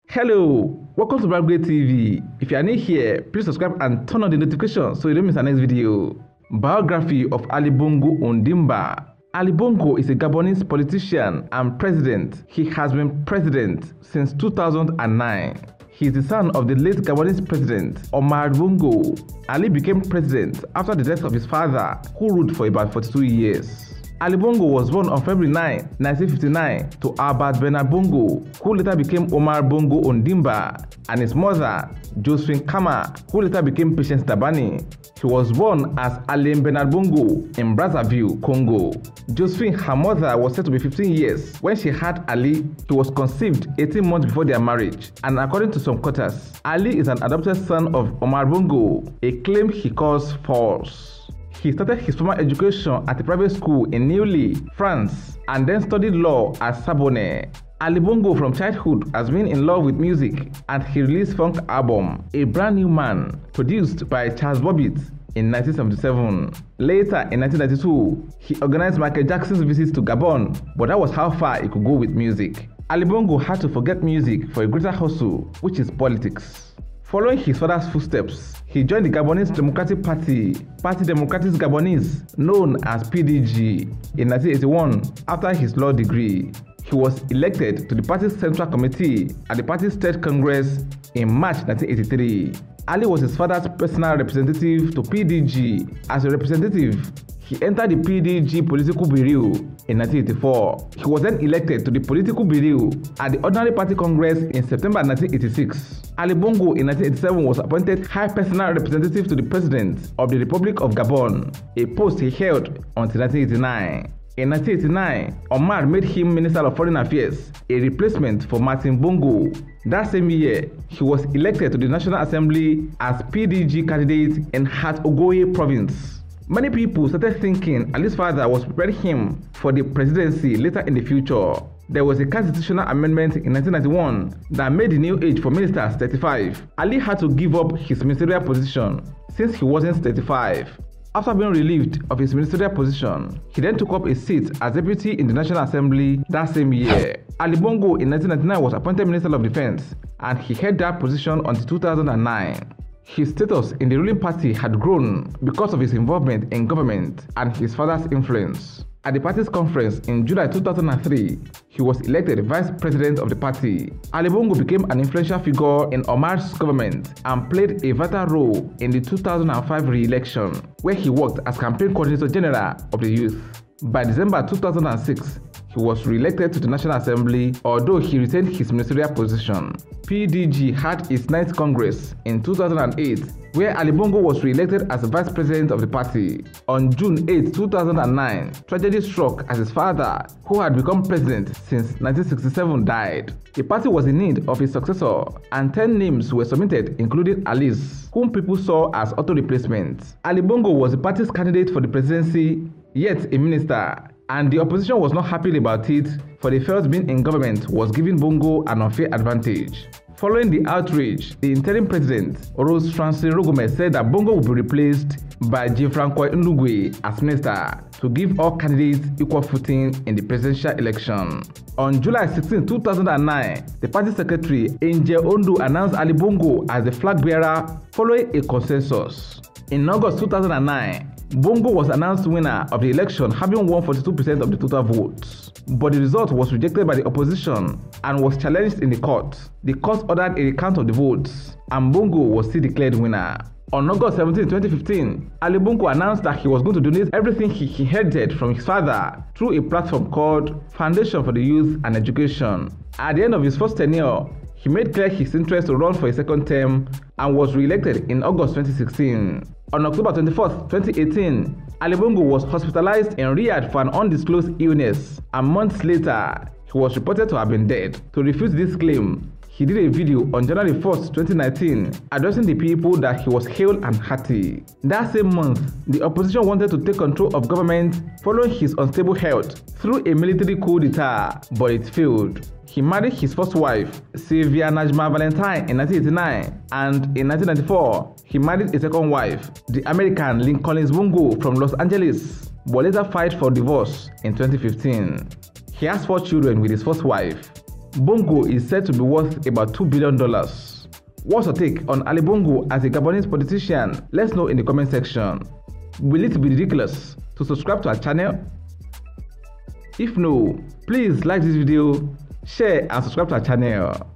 Hello, welcome to Bragway TV. If you are new here, please subscribe and turn on the notification so you don't miss our next video. Biography of Ali Bongo Ondimba. Ali Bongo is a Gabonese politician and president. He has been president since 2009. He is the son of the late Gabonese president Omar Bongo. Ali became president after the death of his father, who ruled for about 42 years. Ali Bongo was born on February 9, 1959 to Albert Bernard Bongo, who later became Omar Bongo Ondimba, and his mother, Josephine Kama, who later became Patience Tabani. He was born as Alain Bernard Bongo in Brazzaville, Congo. Josephine, her mother, was said to be 15 years when she had Ali. He was conceived 18 months before their marriage, and according to some quarters, Ali is an adopted son of Omar Bongo, a claim he calls false. He started his formal education at a private school in Neuilly, France, and then studied law at Sorbonne. Ali Bongo from childhood has been in love with music, and he released funk album A Brand New Man, produced by Charles Bobbitt in 1977. Later, in 1992, he organized Michael Jackson's visit to Gabon, but that was how far he could go with music. Ali Bongo had to forget music for a greater hustle, which is politics. Following his father's footsteps, he joined the Gabonese Democratic Party, Parti Démocratique Gabonese, known as PDG, in 1981 after his law degree. He was elected to the party's Central Committee at the party's State Congress in March 1983. Ali was his father's personal representative to PDG. As a representative, he entered the PDG Political Bureau in 1984. He was then elected to the Political Bureau at the Ordinary Party Congress in September 1986. Ali Bongo in 1987 was appointed High Personal Representative to the President of the Republic of Gabon, a post he held until 1989. In 1989, Omar made him Minister of Foreign Affairs, a replacement for Martin Bongo. That same year, he was elected to the National Assembly as PDG candidate in Haut-Ogooué province. Many people started thinking Ali's father was preparing him for the presidency later in the future. There was a constitutional amendment in 1991 that made the new age for ministers 35. Ali had to give up his ministerial position since he wasn't 35. After being relieved of his ministerial position, he then took up a seat as deputy in the National Assembly that same year. Ali Bongo in 1999 was appointed Minister of Defense, and he held that position until 2009. His status in the ruling party had grown because of his involvement in government and his father's influence. At the party's conference in July 2003, he was elected vice president of the party. Ali Bongo became an influential figure in Omar's government and played a vital role in the 2005 re-election, where he worked as campaign coordinator general of the youth. By December 2006, he was re-elected to the National Assembly, although he retained his ministerial position. PDG had its 9th Congress in 2008, where Ali Bongo was re-elected as vice president of the party. On June 8, 2009, tragedy struck as his father, who had become president since 1967, died. The party was in need of a successor, and 10 names were submitted, including Ali's, whom people saw as auto-replacement. Ali Bongo was the party's candidate for the presidency, yet a minister, and the opposition was not happy about it, for they felt being in government was giving Bongo an unfair advantage. Following the outrage, the interim president, Rose Francine Rogome, said that Bongo would be replaced by Gianfranco Ndugwe as minister to give all candidates equal footing in the presidential election. On July 16, 2009, the party secretary, Angel Ondo, announced Ali Bongo as the flag bearer following a consensus. In August 2009, Bongo was announced winner of the election, having won 42% of the total votes. But the result was rejected by the opposition and was challenged in the court. The court ordered a recount of the votes, and Bongo was still declared winner. On August 17, 2015, Ali Bongo announced that he was going to donate everything he inherited from his father through a platform called Foundation for the Youth and Education. At the end of his first tenure, he made clear his interest to run for a second term and was re-elected in August 2016. On October 24, 2018, Ali Bongo was hospitalized in Riyadh for an undisclosed illness, and months later, he was reported to have been dead. To refute this claim, he did a video on January 1, 2019, addressing the people that he was hale and hearty. That same month, the opposition wanted to take control of government following his unstable health through a military coup d'etat, but it failed. He married his first wife, Sylvia Najma Valentine, in 1989, and in 1994, he married a second wife, the American Lynn Collins Bongo from Los Angeles. but later filed for divorce in 2015. He has 4 children with his first wife. Bongo is said to be worth about $2 billion. What's your take on Ali Bongo as a Gabonese politician? Let's know in the comment section. Will it be ridiculous to subscribe to our channel? If no, please like this video, share and subscribe to our channel.